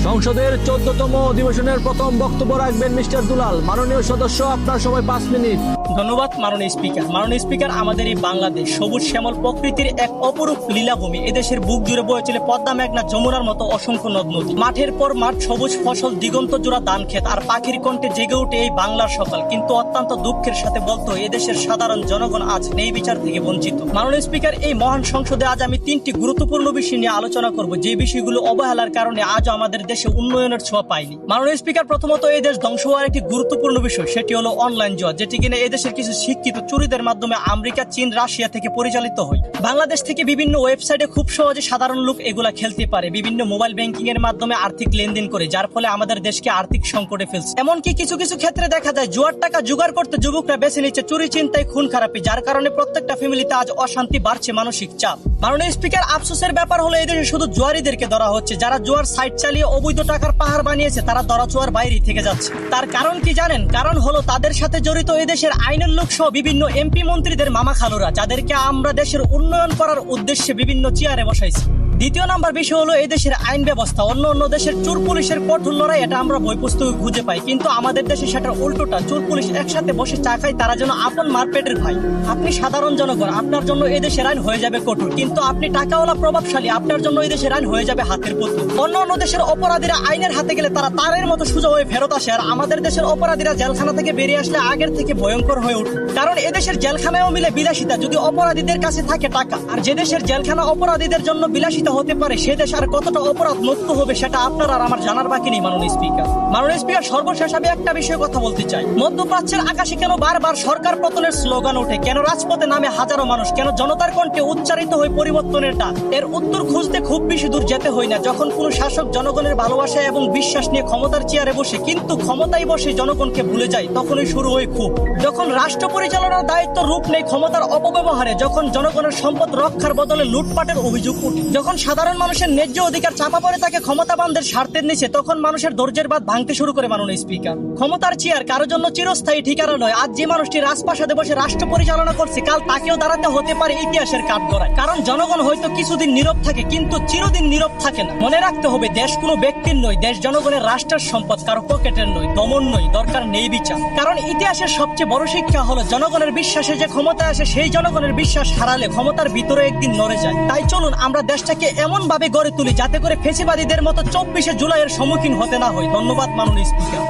সংসদের 14তম অধিবেশনের প্রথম বক্তব্য রাখবেন মিস্টার দুলাল। মাননীয় সদস্য, আপনার সময় 5 মিনিট। ধন্যবাদ মাননীয় স্পিকার। মাননীয় স্পিকার, আমাদের এই বাংলাদেশ সবুজ শ্যামল প্রকৃতির এক অপরূপ লীলাভূমি। এদেশের বুক জুড়ে বয়ে চলে পদ্মা, মেঘনা, যমুনার মতো অসংখ্য নদ নদী। মাঠের পর মাঠ, সবুজ ফসল, দিগন্ত জোড়া ধান ক্ষেত, আর পাখির কণ্ঠে জেগে ওঠে এই বাংলার সকাল। কিন্তু অত্যন্ত দুঃখের সাথে বলতে হয়, এদেশের সাধারণ জনগণ আজ ন্যায় বিচার থেকে বঞ্চিত। মাননীয় স্পিকার, এই মহান সংসদে আজ আমি 3টি গুরুত্বপূর্ণ বিষয় নিয়ে আলোচনা করব, যে বিষয়গুলো অবহেলার কারণে আজও আমাদের দেশে উন্নয়নের ছোঁয়া পায়নি। মাননীয় স্পিকার, প্রথমত এই দেশ ধ্বংস হওয়ার একটি গুরুত্বপূর্ণ বিষয়, সেটি হলো অনলাইন জুয়া, যেটি কিনা এদেশের কিছু শিক্ষিত চুরিদের মাধ্যমে আমেরিকা, চীন, রাশিয়া থেকে পরিচালিত হয়। বাংলাদেশ থেকে বিভিন্ন ওয়েবসাইটে খুব সহজে সাধারণ লোক এগুলা খেলতে পারে, বিভিন্ন মোবাইল ব্যাংকিং এর মাধ্যমে আর্থিক লেনদেন করে, যার ফলে আমাদের দেশকে আর্থিক সংকটে ফেলছে। এমনকি কিছু কিছু ক্ষেত্রে দেখা যায় জুয়ার টাকা জোগাড় করতে যুবকরা বেছে নিচ্ছে চুরি, চিন্তায়, খুন খারাপি, যার কারণে প্রত্যেকটা ফ্যামিলিতে আজ অশান্তি বাড়ছে, মানসিক চাপ। মাননীয় স্পিকার, আফসোসের ব্যাপার হলো এদেশে শুধু জুয়ারিদেরকে ধরা হচ্ছে। যারা জুয়ার সাইট চালিয়ে অবৈধ টাকার পাহাড় বানিয়েছে তারা ধরাছোঁয়ার বাইরে থেকে যাচ্ছে। তার কারণ কি জানেন? কারণ হলো তাদের সাথে জড়িত এদেশের আইনের লোক সহ বিভিন্ন এমপি মন্ত্রীদের মামা খালুরা, যাদেরকে আমরা দেশের উন্নয়ন করার উদ্দেশ্যে বিভিন্ন চেয়ারে বসাইছি। দ্বিতীয় নাম্বার বিষয় হলো এদেশের আইন ব্যবস্থা। অন্য দেশের চোর পুলিশের কঠোর লড়াই, এটা আমরা বই পুস্তকে খুঁজে পাই, কিন্তু আমাদের দেশে সেটার উল্টোটা। চোর পুলিশ একসাথে বসে চা খায়, তারা যেন আপন মারপেটের ভাই। আপনি সাধারণ জনগণ, আপনার জন্য এদেশের আইন হয়ে যাবে কঠোর, কিন্তু আপনি টাকাওয়ালা প্রভাবশালী, আপনার জন্য এদেশের আইন হয়ে যাবে হাতের পুতুল। অন্য দেশের অপরাধীরা আইনের হাতে গেলে তারা তারের মতো সোজা হয়ে ফেরত আসে, আর আমাদের দেশের অপরাধীরা জেলখানা থেকে বেরিয়ে আসলে আগের থেকে ভয়ঙ্কর হয়ে ওঠে। কারণ এদেশের জেলখানায়ও মিলে বিলাসিতা, যদি অপরাধীদের কাছে থাকে টাকা। আর যে দেশের জেলখানা অপরাধীদের জন্য বিলাসিতা হতে পারে, সে দেশ আর কতটা অপরাধ মুক্ত হবে সেটা আপনার আর আমার জানার বাকি নেই। মাননীয় স্পিকার, সর্বশেষ আমি একটা বিষয়ে কথা বলতে চাই। মধ্যপ্রাচ্যের আকাশে কেন বারবার সরকার পতনের স্লোগান ওঠে? কেন রাজপথে নামে হাজারো মানুষ? কেন জনতার কণ্ঠে উচ্চারিত হয় পরিবর্তনের ডাক? এর উত্তর খুঁজতে খুব বেশি দূর যেতে হয় না। যখন কোন শাসক জনগণের ভালোবাসা এবং বিশ্বাস নিয়ে ক্ষমতার চেয়ারে বসে, কিন্তু ক্ষমতায় বসে জনগণকে ভুলে যায়, তখনই শুরু হয় খুব। যখন রাষ্ট্র পরিচালনার দায়িত্ব রূপ নেই ক্ষমতার অপব্যবহারে, যখন জনগণের সম্পদ রক্ষার বদলে লুটপাটের অভিযোগ উঠে, যখন সাধারণ মানুষের ন্যায্য অধিকার চাপা পড়ে থাকে ক্ষমতাবানদের স্বার্থের নিচে, তখন মানুষের ধৈর্যের বাঁধ ভাঙতে শুরু করে। মাননীয় স্পিকার, ক্ষমতার চেয়ার কারো জন্য চিরস্থায়ী ঠিকানা নয়। আজ যে মানুষটি রাজপ্রাসাদে বসে রাষ্ট্র পরিচালনা করছে, কাল তাকেও দাঁড়াতে হতে পারে ইতিহাসের কাঠগড়ায়। কারণ জনগণ হয়তো কিছুদিন নীরব থাকে, কিন্তু চিরদিন নীরব থাকে না। মনে রাখতে হবে, দেশ কোনো ব্যক্তির নয়, দেশ জনগণের, রাষ্ট্রের সম্পদ, কারো পকেটের নয়। দমন নয়, দরকার নেই বিচার। কারণ ইতিহাসের সবচেয়ে বড় শিক্ষা হলো, জনগণের বিশ্বাসে যে ক্ষমতায় আসে, সেই জনগণের বিশ্বাস হারালে ক্ষমতার ভিতরে একদিন নড়ে যায়। তাই চলুন আমরা দেশটাকে এমন ভাবে গড়ে তুলি যাতে করে ফেসিবাদীদের মতো 24শে জুলাইয়ের সম্মুখীন হতে না হয়। ধন্যবাদ মাননীয় স্পিকার।